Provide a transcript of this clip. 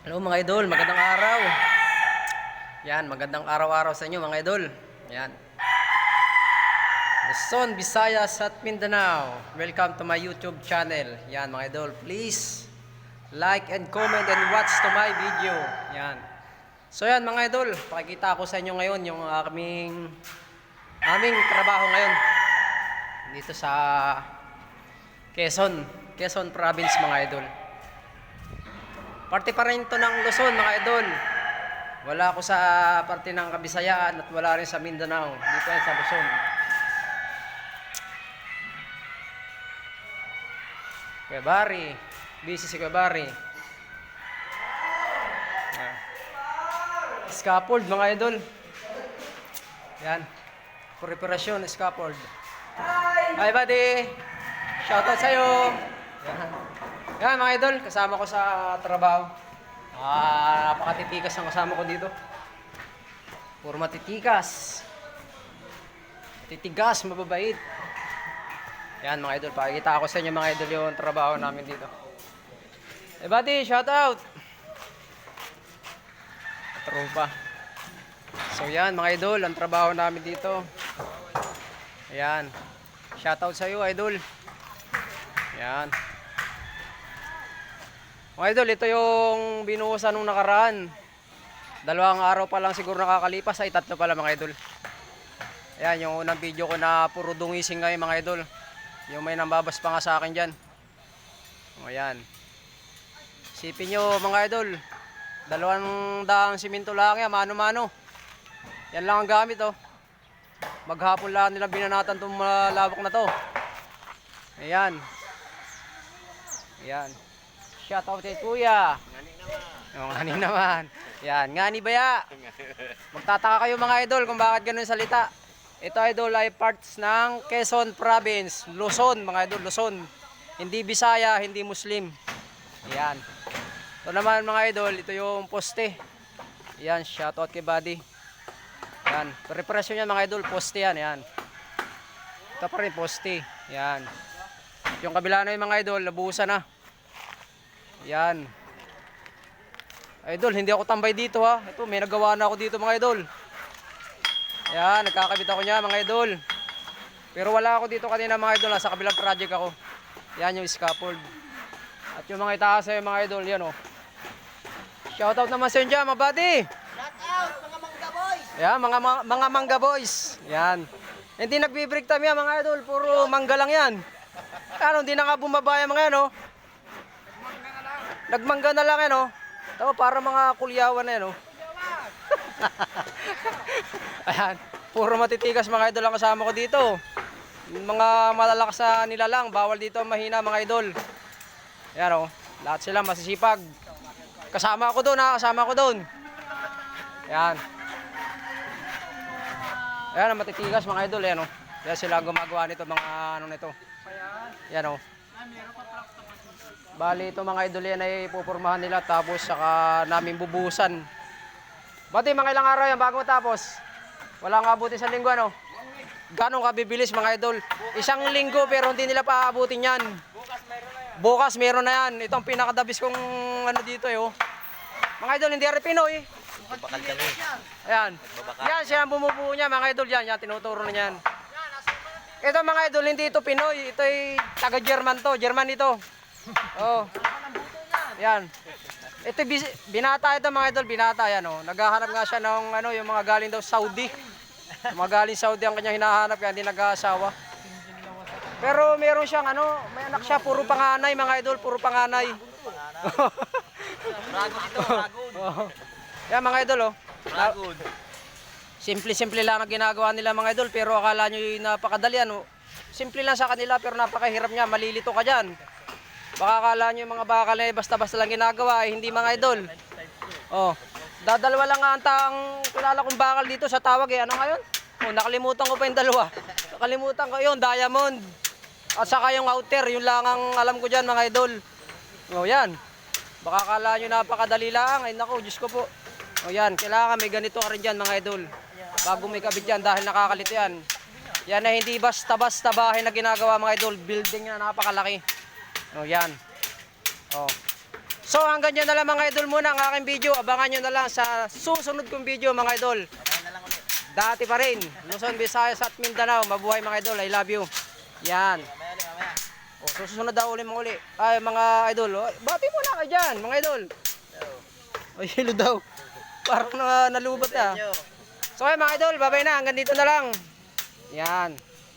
Hello mga idol, magandang araw. Yan, magandang araw-araw sa inyo mga idol. Yan. Luzon, Visayas at Mindanao. Welcome to my YouTube channel. Yan mga idol, please like and comment and watch to my video. Yan. So yan mga idol, pakikita ko sa inyo ngayon yung aming trabaho ngayon dito sa Quezon Province mga idol. Parte pa rin ito ng Luzon mga idol. Wala ako sa parte ng Kabisayaan at wala rin sa Mindanao. Dito yan sa Luzon. Kuya Barry. Busy si Kuya Barry. Scaffold mga idol. Yan. Preparasyon, scaffold. Hi buddy. Shoutout sa'yo. Yan. Yan mga idol, kasama ko sa trabaho. Napakatitikas ang kasama ko dito. Puro matitikas. Titigas, mababait. Yan mga idol, pakikita ko sa inyo mga idol yung trabaho namin dito. Hey buddy, shout out. Tropa. So yan mga idol, ang trabaho namin dito. Ayan. Shout out sa iyo idol. Yan. Mga idol, ito yung binuhusan nung nakaraan. 2 araw pa lang siguro nakakalipas, ay 3 pala mga idol. Ayan, yung unang video ko na puro dungising ngayon mga idol. Yung may nambabas pa nga sa akin dyan. O yan. Sipin nyo mga idol, 200 simento lang yan, mano-mano. Yan lang ang gamit oh. Maghapon lang nila binanatan itong malawak na to. Ayan. Ayan. Shout out kay Kuya. Ngani naman. Ngani naman. Yan, ngani baya. Magtataka kayo mga idol kung bakit ganun salita. Ito idol ay parts ng Quezon Province, Luzon mga idol, Luzon. Hindi Bisaya, hindi Muslim. Yan. Ito naman mga idol, ito yung poste. Yan, shout out kay Buddy. Yan, preparasyon yan mga idol, poste yan, yan. Ito pa rin poste. Yan. Yung kabila na yung mga idol, labusan na. Yan. Idol, hindi ako tambay dito ha. Ito, may nagawa na ako dito mga idol. Yan, nagkakabit ako niya mga idol. Pero wala ako dito kanina mga idol. Sa kabilang project ako. Yan yung scaffold. At yung mga itaas ay mga idol, yan o. Shoutout naman sa inyo dyan mga buddy. Shoutout mga mangga boys. Yan, mga mangga boys. Yan. Hindi nagbe-break time yan mga idol. Puro mangga lang yan. Ano, hindi na nga bumaba yung mga yan o. Nagmangga na lang yan o. Ito, para mga kulyawan na yan o. Ayan, puro matitigas mga idol ang kasama ko dito. Mga malalakas na nila lang, bawal dito mahina mga idol. Ayan o, lahat sila masisipag. Kasama ako doon ha, kasama ko doon. Ayan. Ayan ang matitigas mga idol, ayan o. Ayan sila gumagawa nito, mga ano nito. Ayan o. Bali ito mga idol yan ay pupurmahan nila tapos saka namin bubusan. Bati mga ilang araw yan bago matapos. Wala nga abutin sa linggo ano. Ganong kabibilis mga idol. 1 linggo pero hindi nila paabutin yan. Bukas meron na yan. Ito ang pinakadabis kong ano dito eh oh. Mga idol hindi rin Pinoy. Bakal kami. Ayan. Yan siya ang bumubuo niya mga idol yan. Yan tinuturo na yan. Ito mga idol hindi ito Pinoy. Ito ay taga German to. German ito. Oh. Yan. Ito binata ito mga idol, binata yan oh. Naghahanap nga siya ng ano, yung mga galing daw Saudi. Yung mga galing Saudi ang kanyang hinahanap kaya hindi nag-aasawa. Pero meron siyang ano, may anak siya puro panganay mga idol, puro panganay. Ragod ito, ragod. Oh. Yan mga idol oh. Ragod. Simple-simple lang ang ginagawa nila mga idol pero akala nyo yung napakadali ano. Simple lang sa kanila pero napakahirap niya, malilito ka dyan. Baka akala nyo yung mga bakal na basta-basta lang ginagawa, eh, hindi mga idol. Oh, dadalawa lang nga ang kilala kong bakal dito sa tawag eh. Ano ngayon? Oh, nakalimutan ko pa yung dalawa. Nakalimutan ko yun, diamond. At saka yung outer, yun lang ang alam ko dyan mga idol. Oh, yan. Baka akala nyo napakadali lang. Ay naku, Diyos ko po. Oh, yan. Kailangan may ganito ka rin dyan mga idol. Bago may kabit yan dahil nakakalito yan. Yan na hindi basta-basta bahay na ginagawa mga idol. Building na napakalaki. Oh, yan. Oh. So hanggang dyan na lang mga idol muna ang aking video. Abangan nyo na lang sa susunod kong video mga idol. Mamaya na lang ulit. Dati pa rin, Luzon, Visayas at Mindanao. Mabuhay mga idol, I love you. Yan. Mamaya ulit, mamaya. O, susunod daw ulit mga uli. Ay mga idol, bati muna kayo dyan mga idol. Ay, hilo daw. Parang nalubat na. Yo. So ay mga idol, babay na. Hanggang dito na lang. Yan.